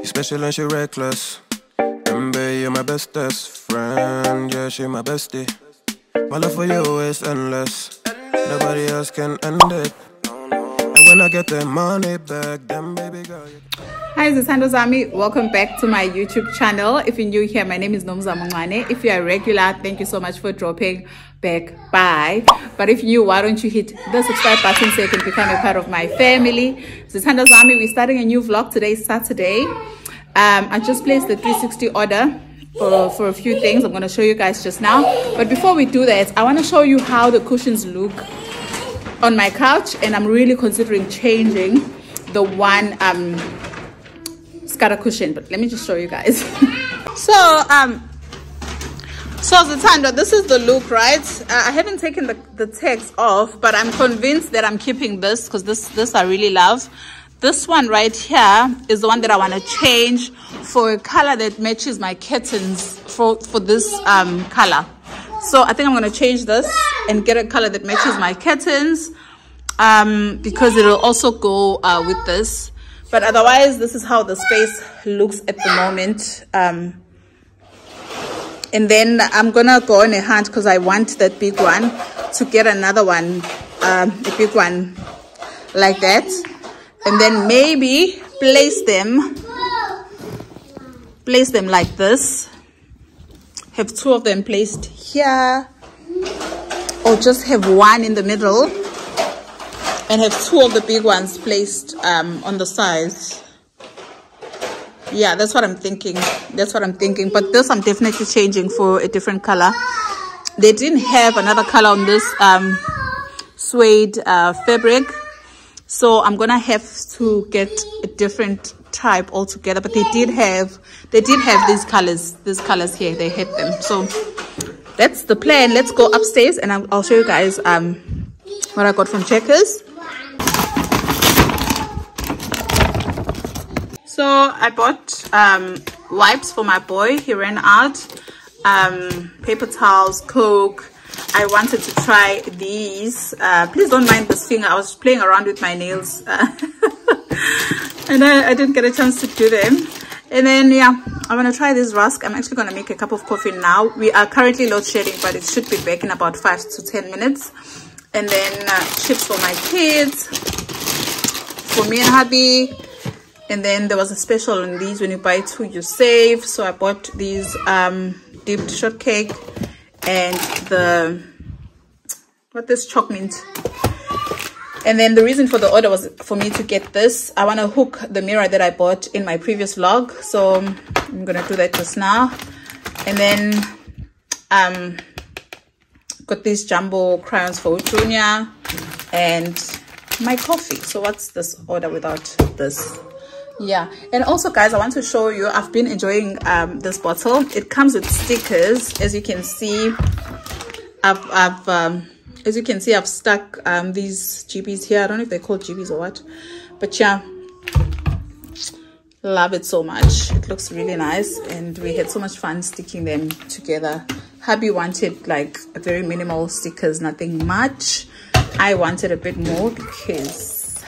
special and she reckless. Baby, you're my bestest friend. Yeah, she my bestie. My love for you is endless. Nobody else can end it. And when I get the money back, then baby girl. Hi, Zithandwa Zam. Welcome back to my YouTube channel. If you're new here, my name is Nomzamungane. If you are regular, thank you so much for dropping back by. But if you, why don't you hit the subscribe button so you can become a part of my family. Zithandwa Zam, we're starting a new vlog today, Saturday. I just placed the 360 order for a few things I'm going to show you guys just now. But before we do that, I want to show you how the cushions look on my couch, and I'm really considering changing the one scatter cushion, but let me just show you guys. So Zithandwa, this is the look, right? I haven't taken the text off, but I'm convinced that I'm keeping this because this I really love. This one right here is the one that I want to change for a color that matches my curtains for this color. So I think I'm going to change this and get a color that matches my curtains because it will also go with this. But otherwise, this is how the space looks at the moment. And then I'm going to go on a hunt because I want that big one to get another one, a big one like that. And then maybe place them like this. Have two of them placed here, or just have one in the middle and have two of the big ones placed on the sides. Yeah, that's what I'm thinking. But this I'm definitely changing for a different color. They didn't have another color on this suede fabric, so I'm gonna have to get a different type altogether. But they did have these colors here. They had them, so that's the plan. Let's go upstairs and I'll show you guys what I got from Checkers. So I bought wipes for my boy. He ran out. Paper towels, Coke. I wanted to try these. Please don't mind this finger. I was playing around with my nails and I didn't get a chance to do them. And then yeah, I'm gonna try this rusk. I'm actually gonna make a cup of coffee now. We are currently load shedding, but it should be back in about 5 to 10 minutes. And then chips for my kids, for me and hubby. And then there was a special on these. When you buy two, you save. So I bought these dipped shortcake and this choc mint. And then the reason for the order was for me to get this. I want to hook the mirror that I bought in my previous vlog, so I'm gonna do that just now. And then got these jumbo crayons for Junior and my coffee. So what's this order without this? Yeah. And also guys, I want to show you, I've been enjoying this bottle. It comes with stickers. As you can see, I've stuck these GBs here. I don't know if they're called GBs or what, but yeah, love it so much. It looks really nice, and we had so much fun sticking them together. Hubby wanted like a very minimal stickers, nothing much. I wanted a bit more because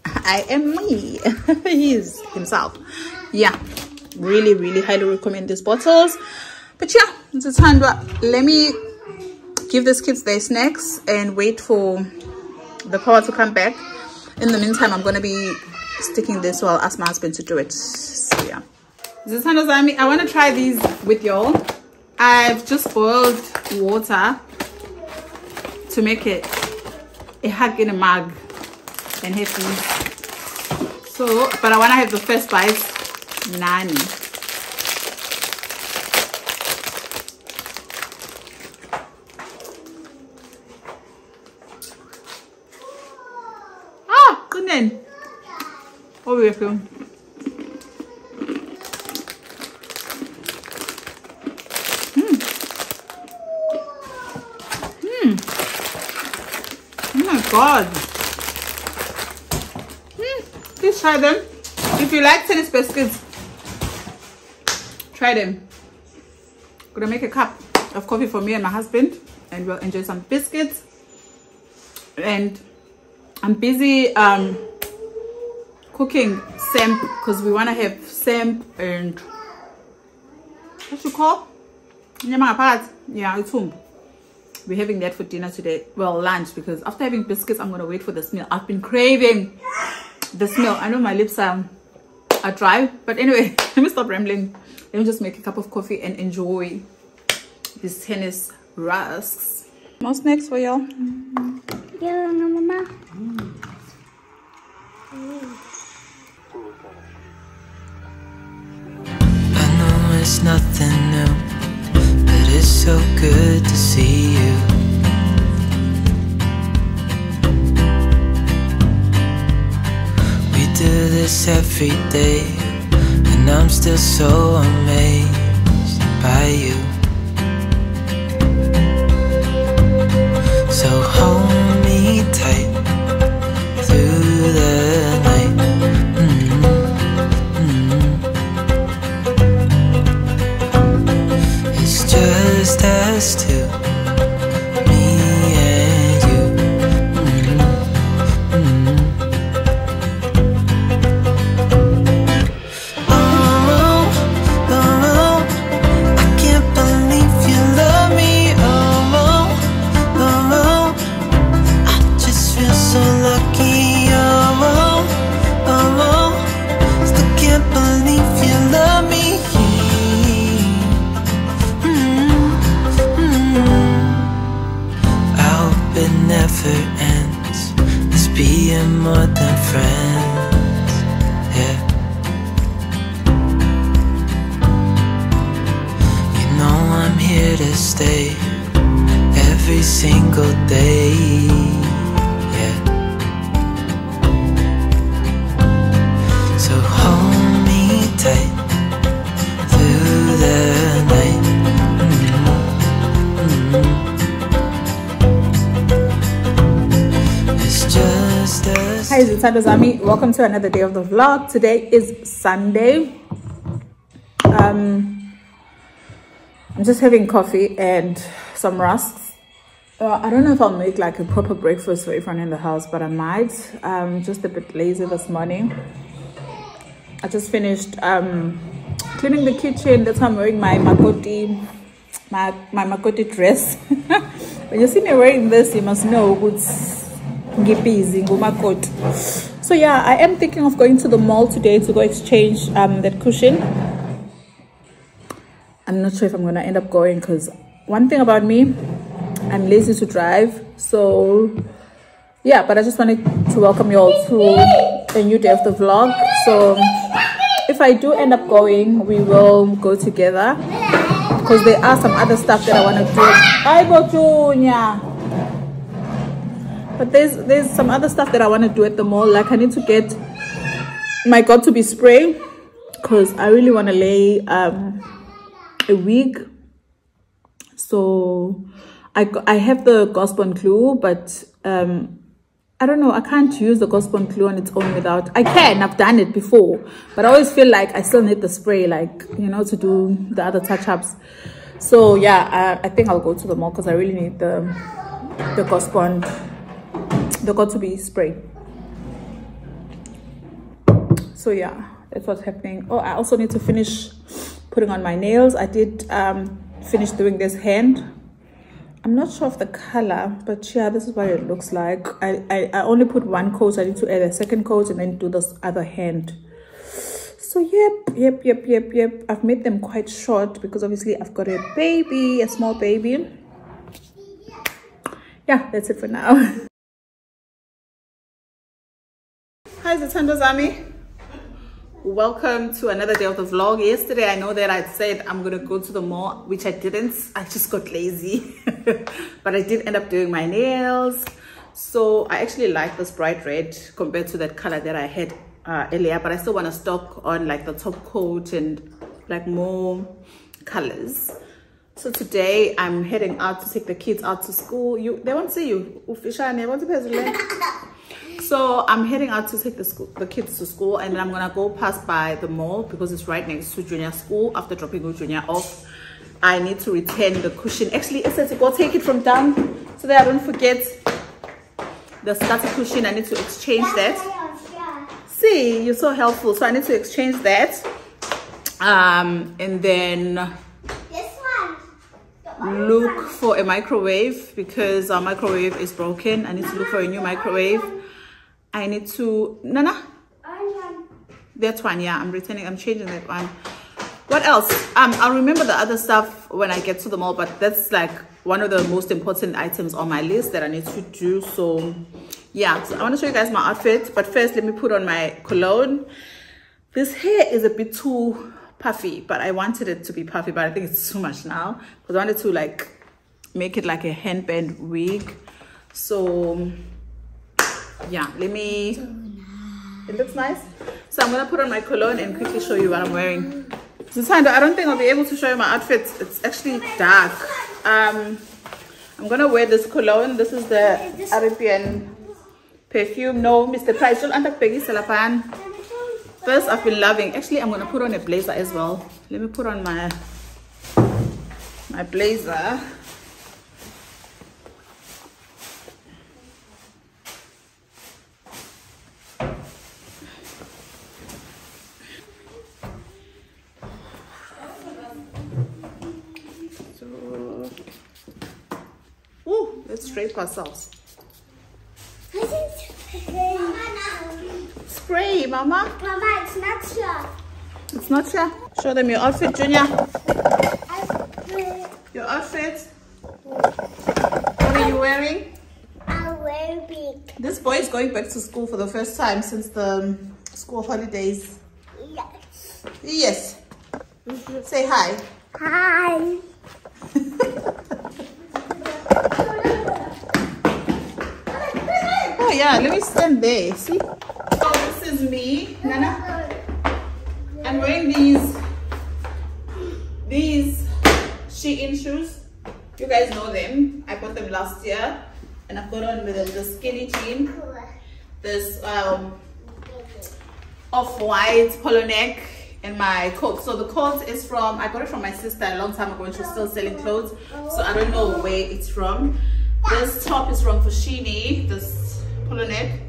I am me. He's himself. Yeah, really highly recommend these bottles. But yeah, Zithandwa, let me give these kids their snacks and wait for the power to come back. In the meantime, I'm going to be sticking this, so I'll ask my husband to do it. So yeah, Zithandwa Zam, I want to try these with y'all. I've just boiled water to make it a hug in a mug and have these. So, but I want to have the first bite nani. Oh, we have to. Oh my god. Please try them. If you like tennis biscuits, try them. I'm gonna make a cup of coffee for me and my husband, and we'll enjoy some biscuits. And I'm busy cooking samp because we want to have samp and what you call? Yeah, it's home. We're having that for dinner today. Well, lunch, because after having biscuits, I'm gonna wait for this meal. I've been craving this meal. I know my lips are dry, but anyway, let me stop rambling. Let me just make a cup of coffee and enjoy these tennis rusks. More snacks for y'all. Yeah, mama. I know it's nothing new, but it's so good to see you. We do this every day, and I'm still so amazed by you. So hold me tight through the night. It's just us two, me and you. Oh, oh, I can't believe you love me. Oh, oh, I just feel so lucky. Oh, oh, still can't believe you love me. I hope it never ends, this being more than friends, yeah. You know I'm here to stay every single day, yeah. So hold me tight through the night. It's just us. Hi, Zithandwa Zam. Welcome to another day of the vlog. Today is Sunday. I'm just having coffee and some rusks. I don't know if I'll make like a proper breakfast for everyone in the house, but I might. I'm just a bit lazy this morning. I just finished cleaning the kitchen. That's why I'm wearing my makoti, my makoti dress. When you see me wearing this, you must know it's busy. So yeah, I am thinking of going to the mall today to go exchange that cushion. I'm not sure if I'm gonna end up going, because one thing about me, I'm lazy to drive. So yeah, but I just wanted to welcome you all to a new day of the vlog. So if I do end up going, we will go together, because there are some other stuff that I want to do. I go Junior. But there's some other stuff that I want to do at the mall. Like I need to get my got to be spray, because I really want to lay a wig. So I have the gospel glue, but I don't know, I can't use the gospel glue on its own without. I can, I've done it before, but I always feel like I still need the spray, like, you know, to do the other touch-ups. So yeah, I think I'll go to the mall, because I really need the gospel, the got to be spray. So yeah, that's what's happening. Oh, I also need to finish putting on my nails. I did finish doing this hand. I'm not sure of the color, but yeah, this is what it looks like. I only put one coat. I need to add a second coat and then do this other hand. So yep. I've made them quite short because obviously I've got a baby, a small baby. Yeah, that's it for now. Hi, Zithandwa Zam. Welcome to another day of the vlog. Yesterday, I know that I said I'm gonna go to the mall, which I didn't. I just got lazy. But I did end up doing my nails. So I actually like this bright red compared to that color that I had earlier, but I still want to stock on like the top coat and like more colors. So today I'm heading out to take the kids out to school. They won't see you. So I'm heading out to take the kids to school, and then I'm gonna go pass by the mall because it's right next to Junior school. After dropping Junior off, I need to return the cushion. Actually, it says to go take it from down so that I don't forget the starter cushion. I need to exchange that. See, you're so helpful. So I need to exchange that. And then This one. look for a microwave because our microwave is broken. I need to look for a new microwave. I need to Nana. That one, yeah, I'm changing that one. What else? I'll remember the other stuff when I get to the mall, but that's like one of the most important items on my list that I need to do. So yeah, so I want to show you guys my outfit, but first let me put on my cologne. This hair is a bit too puffy, but I wanted it to be puffy, but I think it's too much now because I wanted to like make it like a handband wig. So yeah, it looks nice. So I'm gonna put on my cologne and quickly show you what I'm wearing. Zithandwa, I don't think I'll be able to show you my outfit. It's actually dark. I'm gonna wear this cologne. This is the Arabian perfume. No, Mr. Price. First, I've been loving. Actually, I'm gonna put on a blazer as well. Let me put on my blazer. Let's drape ourselves. Spray, Mama. Mama, it's not sure. It's not sure. Show them your outfit, Junior. Your outfit. What are you wearing? I'm wearing big. This boy is going back to school for the first time since the school holidays. Yes. Yes. Say hi. Hi. Oh yeah, let me stand there. See? So this is me, Nana. I'm wearing these Shein shoes. You guys know them. I bought them last year, and I've got on with the skinny jean. This off-white polo neck and my coat. So the coat is from, I got it from my sister a long time ago and she's still selling clothes, so I don't know where it's from. This top is from Fushini, this polo neck,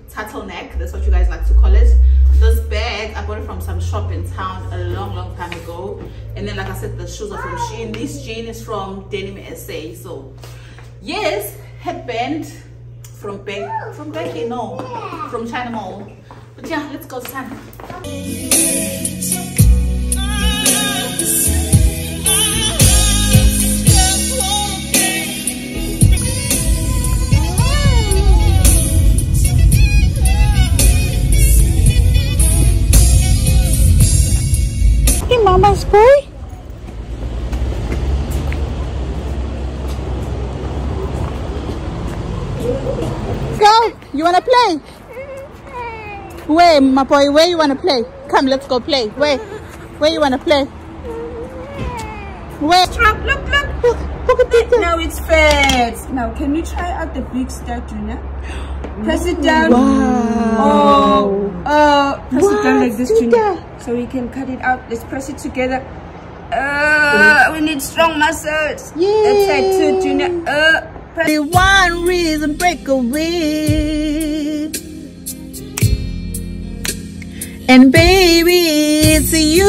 turtleneck, that's what you guys like to call it. This bag, I bought it from some shop in town a long time ago. And then like I said, the shoes are from Shein. This jean is from Denim SA. So yes, headband from Becky, no, from China Mall. But yeah, let's go, Sam. Hey, Mama's boy. Go. You wanna play? Where, my boy? Where you wanna play? Come, let's go play. Where you wanna play? Where? Look at this. Now it's fat. Now, can you try out the big star, Junior? Press it down. Wow. Press it down like this, Junior. So we can cut it out. Let's press it together. We need strong muscles. Yeah. That's it too, Junior. Press. One reason break away. And baby, it's you.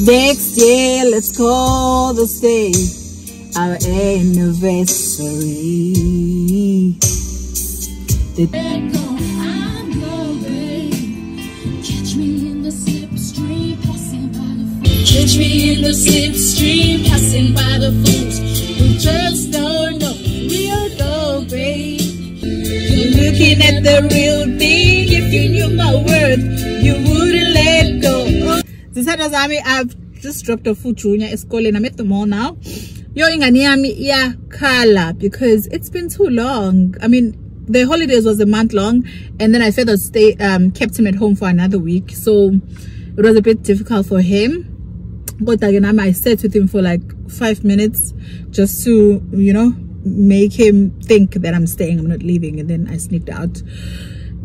Next year, let's call this day our anniversary. Catch me in the slipstream, passing by the fools. Catch me in the slipstream, passing by the fools who just don't know real dog, babe. You're looking at the real thing. If you knew my worth, you wouldn't let go. Zithandwa Zam, I've just dropped off food Junior is calling. I'm at the mall now. Yo ingani yami iyakhala because it's been too long. I mean, the holidays was a month long, and then I further kept him at home for another week, so it was a bit difficult for him. But again, I sat with him for like 5 minutes just to, you know, make him think that I'm staying, I'm not leaving, and then I sneaked out.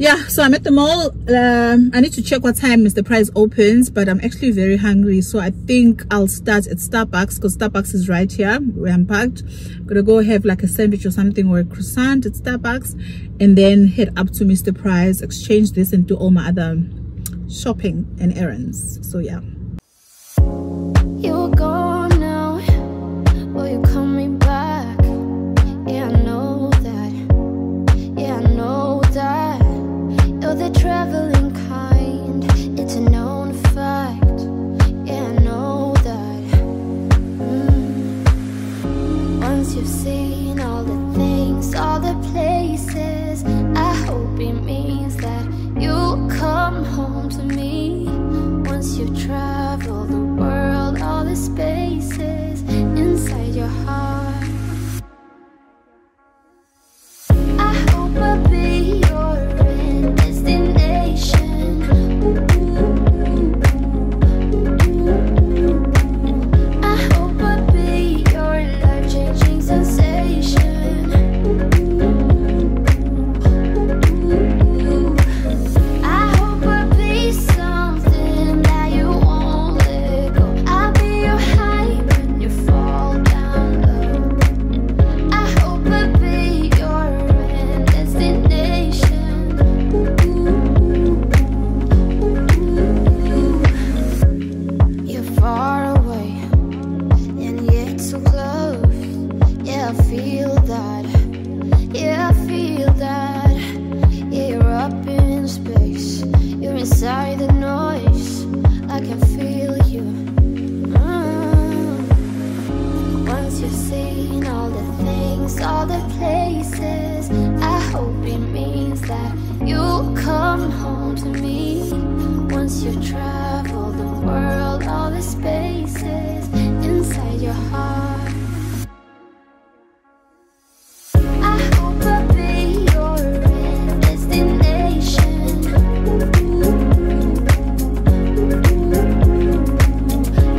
yeah, so I'm at the mall. I need to check what time Mr. Price opens, but I'm actually very hungry, so I think I'll start at Starbucks because Starbucks is right here where I'm parked. I'm gonna go have like a sandwich or something or a croissant at Starbucks, and then head up to Mr. Price, exchange this, and do all my other shopping and errands. So yeah. You're gone now, will you call me back? Yeah, I know that. Yeah, I know that. You're the traveling kind, it's a known fact. Yeah, I know that. Once you've seen all the things, all the places, I hope it means that you'll come home to me. Once you've traveled the world, all the spaces inside your heart, I hope I'll be your end destination. I hope I'll be your life-changing sensation. I hope I'll be something that you won't let go. I'll be your high when you fall down low. I hope I'll be your end destination. You're far away and yet so close. Yeah, I feel that. Yeah, I feel that. Yeah, you're up in space. You're inside the noise. I can feel you. Once you've seen all the things, all the places, I hope it means that you'll come home to me. Once you've traveled the world, all the spaces inside your heart, I hope I'll be your end destination.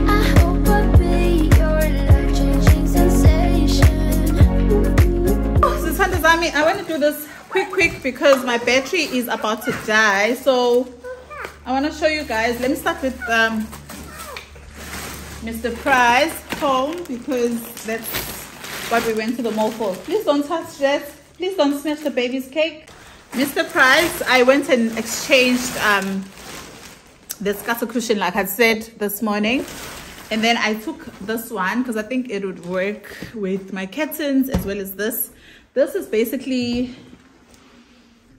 I hope I'll be your life-changing sensation. Zithandwa Zam, I want to do this quick because my battery is about to die. So I want to show you guys. Let me start with Mr. Price home because that's what we went to the mall for. Please don't touch that. Please don't smash the baby's cake. Mr. Price, I went and exchanged the scatter cushion like I said this morning, and then I took this one because I think it would work with my kittens as well as this. This is basically,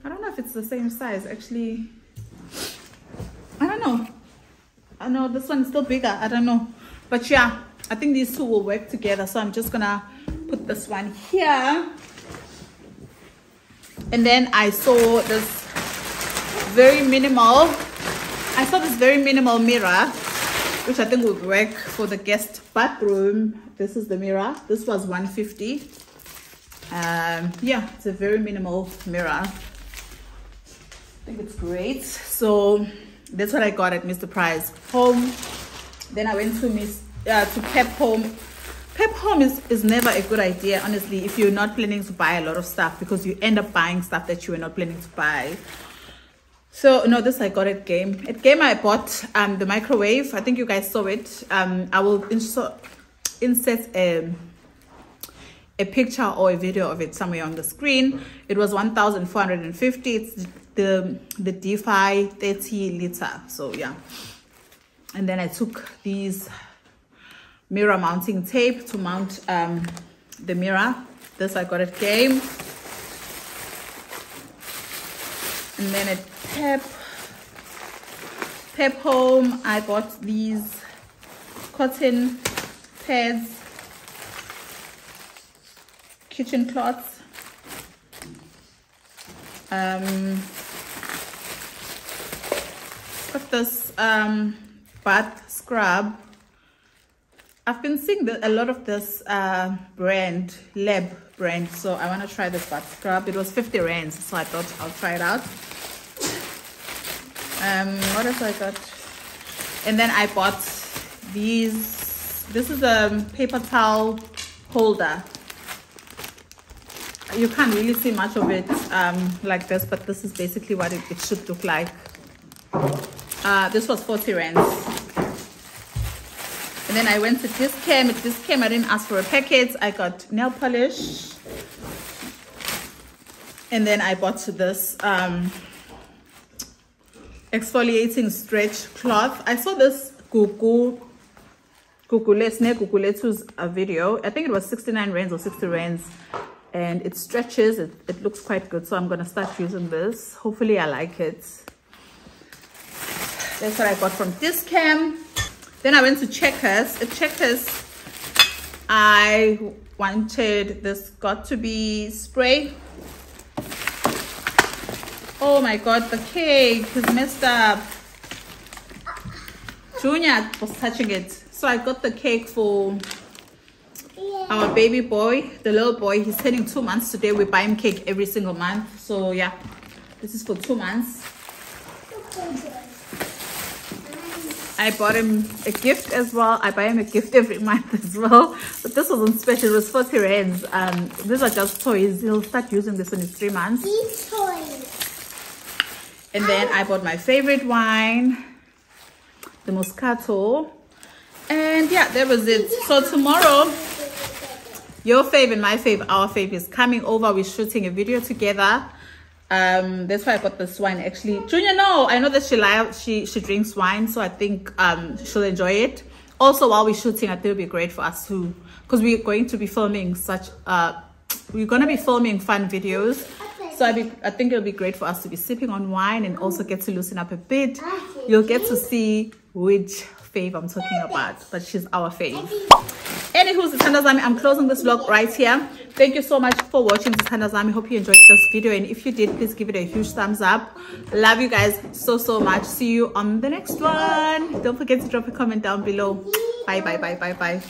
I don't know if it's the same size actually. I don't know. I know this one is still bigger. I don't know, but yeah, I think these two will work together. So I'm just gonna put this one here, and then I saw this very minimal mirror, which I think would work for the guest bathroom. This is the mirror. This was 150. Yeah, it's a very minimal mirror. I think it's great. So that's what I got at Mr. Price home. Then I went to Pep Home. Pep Home is never a good idea, honestly, if you're not planning to buy a lot of stuff, because you end up buying stuff that you were not planning to buy. So no, this I got at Game. At Game I bought the microwave. I think you guys saw it. I will insert a picture or a video of it somewhere on the screen. It was 1,450. It's the DeFi 30 liter. So yeah. And then I took these mirror mounting tape to mount the mirror. This I got at Game. And then at Pep Home I bought these cotton pads, kitchen cloths, got this bath scrub. I've been seeing a lot of this brand, Lab brand, so I want to try this bath scrub. It was 50 rands, so I thought I'll try it out. What else I got? And then I bought these. This is a paper towel holder. you can't really see much of it like this, but this is basically what it should look like. This was 40 rands. And then I went to Discam. At Discam, I didn't ask for a packet. I got nail polish. And then I bought this exfoliating stretch cloth. I saw this Guguletu's video. I think it was 69 rands or 60 rands. And it stretches. It looks quite good. So I'm going to start using this. Hopefully I like it. That's what I got from Discam. Then I went to Checkers. At Checkers, I wanted this got to be spray. Oh my god, the cake is messed up. Junior was touching it. So I got the cake for our baby boy, the little boy. He's turning 2 months today. We buy him cake every single month. So yeah, this is for 2 months. I bought him a gift as well. I buy him a gift every month as well. But this wasn't special. It was 40 rands. These are just toys. He'll start using this in his 3 months. These toys. And then I bought my favorite wine, the Moscato. And yeah, that was it. So tomorrow, your fave and my fave, our fave is coming over. We're shooting a video together. That's why I got this wine actually. Junior, no, I know that she drinks wine, so I think she'll enjoy it. Also, while we're shooting, I think it'll be great for us too, because we're going to be filming we're going to be filming fun videos. So I think it'll be great for us to be sipping on wine and also get to loosen up a bit. You'll get to see which fave I'm talking about, but she's our fave. Anywho, Zithandwa Zam, I'm closing this vlog right here. Thank you so much for watching, Zithandwa Zam. I hope you enjoyed this video, and if you did, please give it a huge thumbs up. Love you guys so much. See you on the next one. Don't forget to drop a comment down below. Bye.